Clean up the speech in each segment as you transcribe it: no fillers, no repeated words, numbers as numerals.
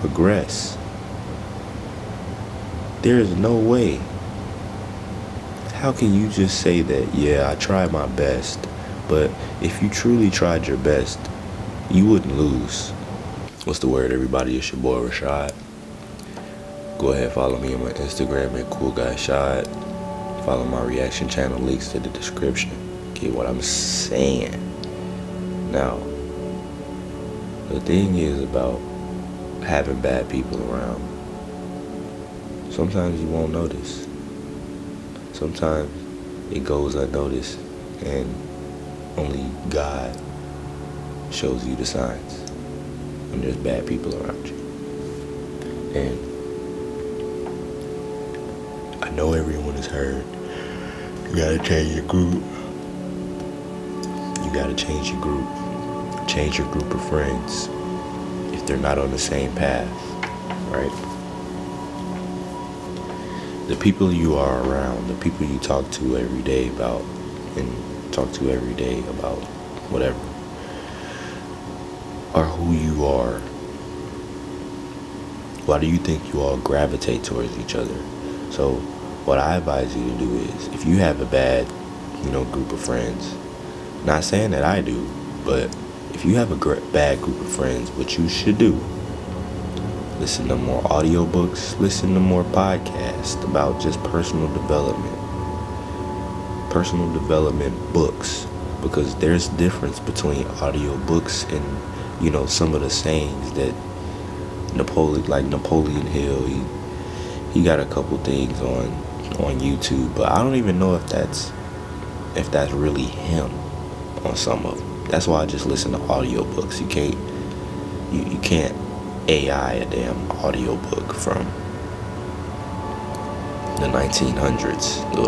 progress. There is no way. How can you just say that, yeah, I tried my best, but if you truly tried your best, you wouldn't lose? What's the word, everybody? It's your boy Rashad. Go ahead, follow me on my Instagram at CoolGuyShad. Follow my reaction channel, links to the description. Get what I'm saying? Now, the thing is about having bad people around. Sometimes you won't notice. Sometimes it goes unnoticed, and only God shows you the signs when there's bad people around you. And I know everyone is hurt. You gotta change your group. You gotta change your group. Change your group of friends if they're not on the same path, right? The people you are around, the people you talk to every day about whatever, are who you are. Why do you think you all gravitate towards each other? So what I advise you to do is, if you have a bad, group of friends, not saying that I do, but if you have a bad group of friends, what you should do, listen to more audiobooks, listen to more podcasts about just personal development books, because there's difference between audiobooks and, some of the sayings that Napoleon Hill, he got a couple things on YouTube, but I don't even know if that's really him on some of them. That's why I just listen to audiobooks. You can't AI a damn audiobook from the 1900s, the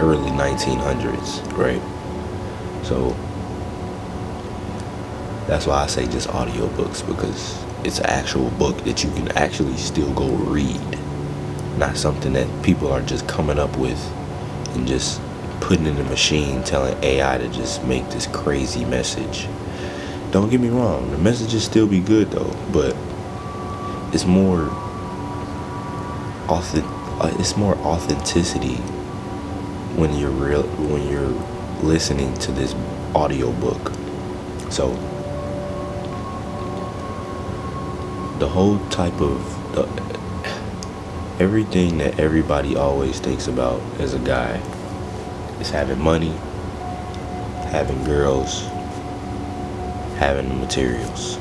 early 1900s, right? So that's why I say just audiobooks, because it's an actual book that you can actually still go read, not something that people are just coming up with and just putting in the machine, telling AI to just make this crazy message. Don't get me wrong, the messages still be good though, but it's more authenticity when you're listening to this audiobook. So the whole type of everything that everybody always thinks about as a guy is having money, having girls, having the materials.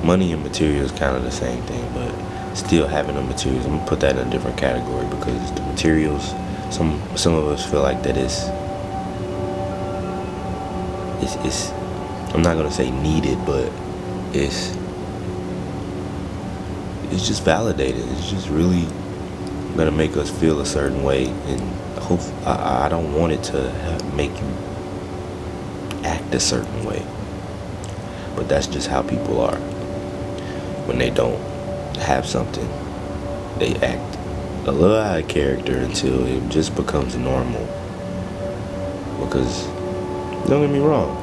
Money and materials kind of the same thing, but still having the materials. I'm gonna put that in a different category, because the materials, some of us feel like that it's I'm not gonna say needed, but it's just validated. It's just really gonna make us feel a certain way, and I don't want it to make you act a certain way, but that's just how people are. When they don't have something, they act a little out of character until it just becomes normal. Because don't get me wrong,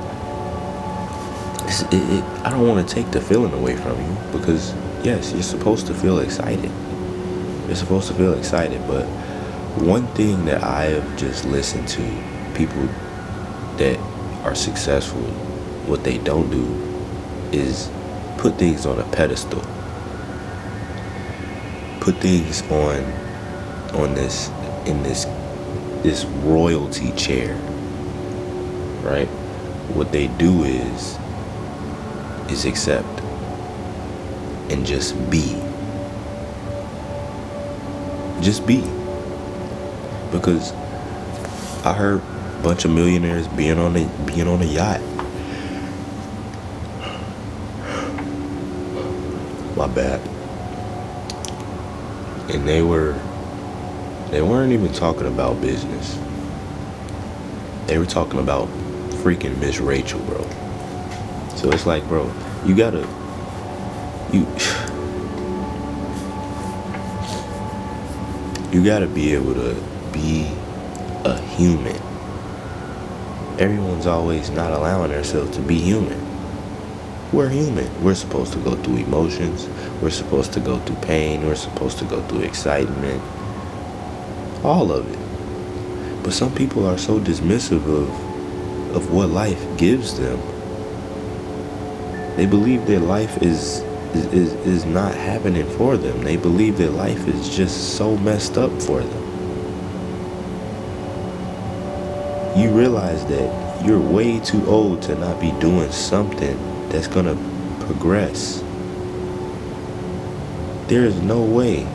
I don't want to take the feeling away from you, because yes, you're supposed to feel excited. But one thing that I have just listened to people that are successful, what they don't do is put things on a pedestal. Put things on this royalty chair, right? What they do is accept and just be. Just be. Because I heard a bunch of millionaires being on a yacht. My bad. And they weren't even talking about business. They were talking about freaking Miss Rachel, bro. So it's like, bro, you gotta be able to be a human. Everyone's always not allowing themselves to be human. We're human. We're supposed to go through emotions. We're supposed to go through pain. We're supposed to go through excitement. All of it. But some people are so dismissive of what life gives them. They believe that life is not happening for them. They believe that life is just so messed up for them. You realize that you're way too old to not be doing something that's gonna progress. There is no way.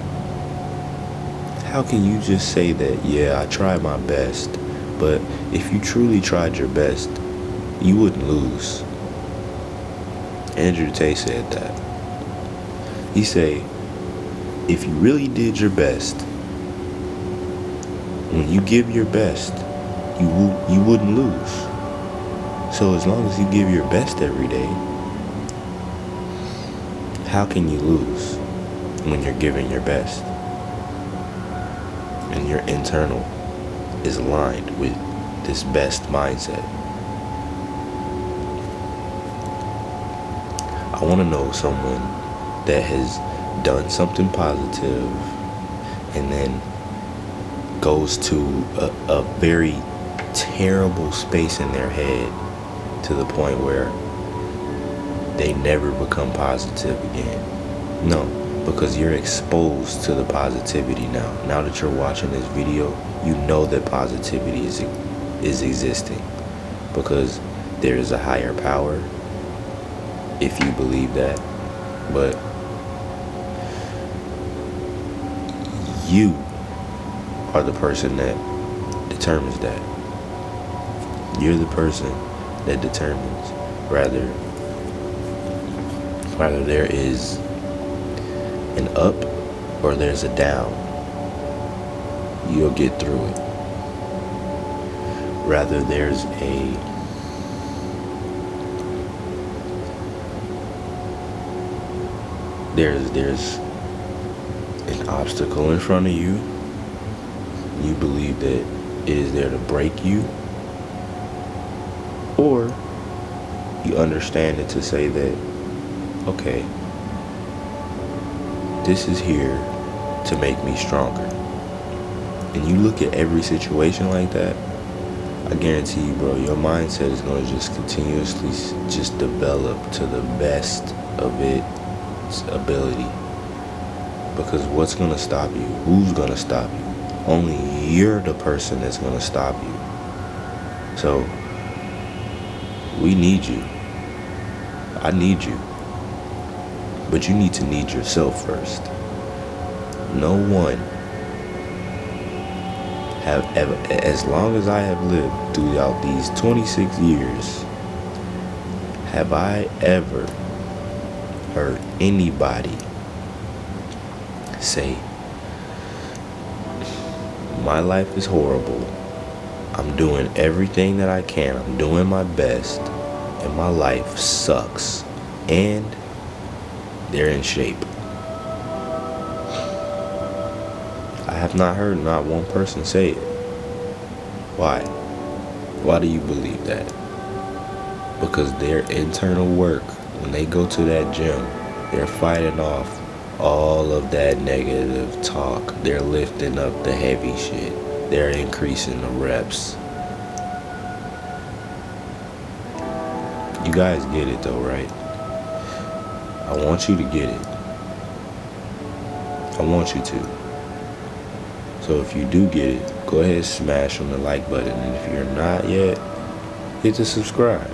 How can you just say that, yeah, I tried my best, but if you truly tried your best, you wouldn't lose? Andrew Tate said that. He said, if you really did your best, when you give your best, you wouldn't lose. So as long as you give your best every day, how can you lose when you're giving your best and your internal is aligned with this best mindset? I want to know someone that has done something positive and then goes to a very terrible space in their head to the point where they never become positive again. No, because you're exposed to the positivity now. Now that you're watching this video, you know that positivity is existing because there is a higher power, if you believe that. But you are the person that determines that. You're the person that determines whether there is an up or there's a down. You'll get through it. Rather there's an obstacle in front of you. You believe that it is there to break you, or you understand it to say that, okay, this is here to make me stronger. And you look at every situation like that, I guarantee you, bro, your mindset is going to just continuously just develop to the best of its ability. Because what's going to stop you? Who's going to stop you? Only you're the person that's going to stop you. So, we need you. I need you. But you need to need yourself first. No one have ever, as long as I have lived throughout these 26 years, have I ever heard anybody say, my life is horrible, I'm doing everything that I can, I'm doing my best, and my life sucks, and they're in shape? I have not heard not one person say it. Why? Why do you believe that? Because their internal work, when they go to that gym, they're fighting off all of that negative talk. They're lifting up the heavy shit. They're increasing the reps. You guys get it though, right? I want you to get it. I want you to. So if you do get it, go ahead and smash on the like button. And if you're not yet, hit the subscribe.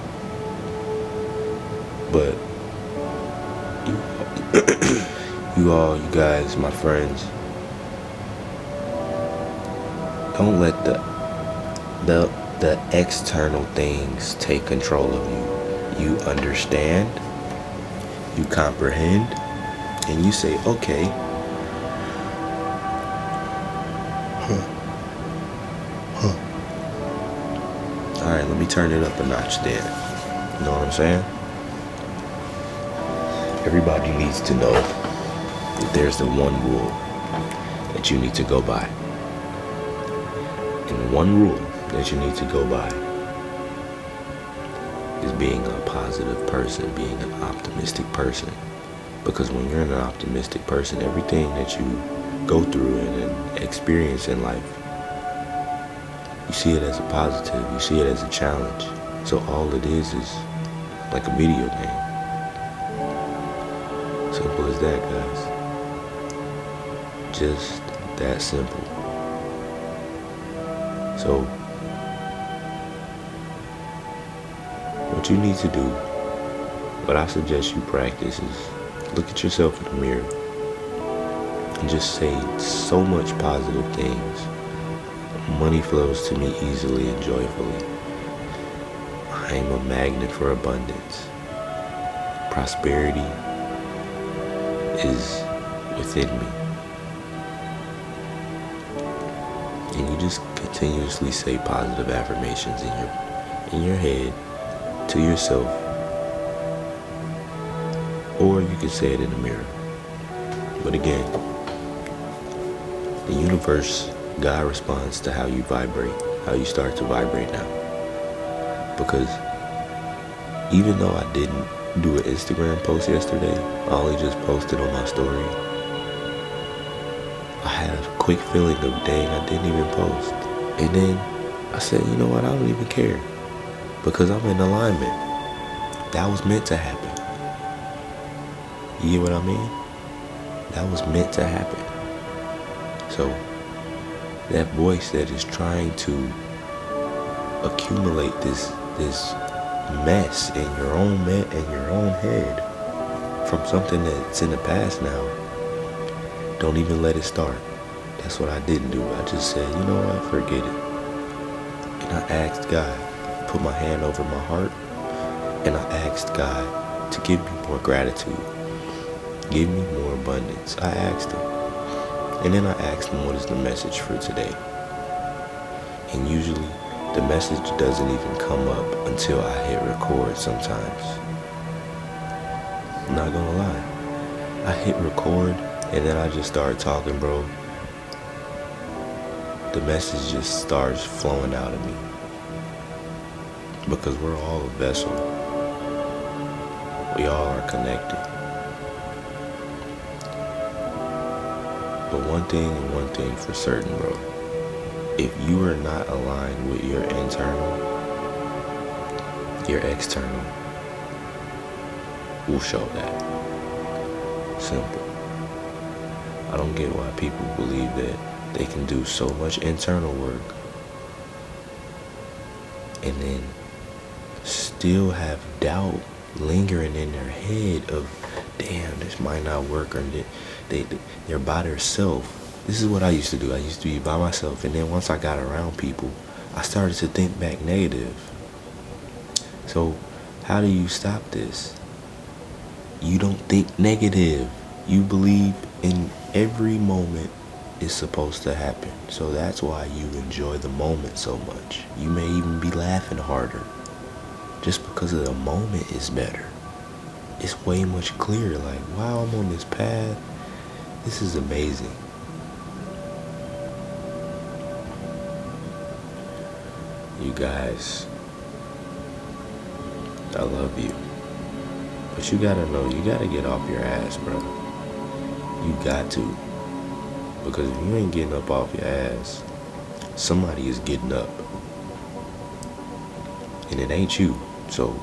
But you guys, my friends, don't let the external things take control of you. You understand, you comprehend, and you say, okay, alright, let me turn it up a notch then. You know what I'm saying? Everybody needs to know that there's the one rule that you need to go by. And the one rule that you need to go by is being a positive person, being an optimistic person. Because when you're an optimistic person, everything that you go through and experience in life, you see it as a positive, you see it as a challenge. So all it is like a video game. Simple as that, guys. Just that simple. So, what you need to do, what I suggest you practice is look at yourself in the mirror and just say so much positive things. Money flows to me easily and joyfully. I am a magnet for abundance. Prosperity is within me. And you just continuously say positive affirmations in your head to yourself, or you can say it in the mirror. But again, the universe, God responds to how you vibrate, how you start to vibrate now. Because even though I didn't do an Instagram post yesterday, I only just posted on my story, I had a quick feeling of, dang, I didn't even post. And then I said, you know what, I don't even care. Because I'm in alignment. That was meant to happen. You get what I mean? That was meant to happen. So, that voice that is trying to accumulate this mess in your own head from something that's in the past now, don't even let it start. That's what I didn't do. I just said, you know what, forget it. And I asked God, put my hand over my heart, and I asked God to give me more gratitude, give me more abundance. I asked Him. And then I asked Him, what is the message for today? And usually the message doesn't even come up until I hit record sometimes. I'm not gonna lie. I hit record and then I just start talking, bro. The message just starts flowing out of me. Because we're all a vessel. We all are connected. But one thing for certain, bro. If you are not aligned with your internal, your external will show that. Simple. I don't get why people believe that they can do so much internal work and then still have doubt lingering in their head of, damn, this might not work, or they're by themselves. This is what I used to do. I used to be by myself, and then once I got around people, I started to think back negative. So how do you stop this? You don't think negative. You believe in every moment is supposed to happen. So that's why you enjoy the moment so much. You may even be laughing harder just because of the moment is better. It's way much clearer. Like, wow, I'm on this path. This is amazing. You guys, I love you. But you gotta know, you gotta get off your ass, bro. You got to. Because if you ain't getting up off your ass, somebody is getting up. And it ain't you. So,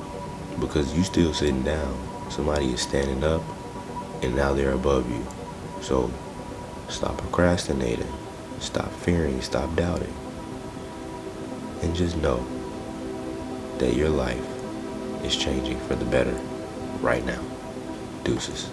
because you still sitting down, somebody is standing up, and now they're above you. So, stop procrastinating. Stop fearing. Stop doubting. And just know that your life is changing for the better right now. Deuces.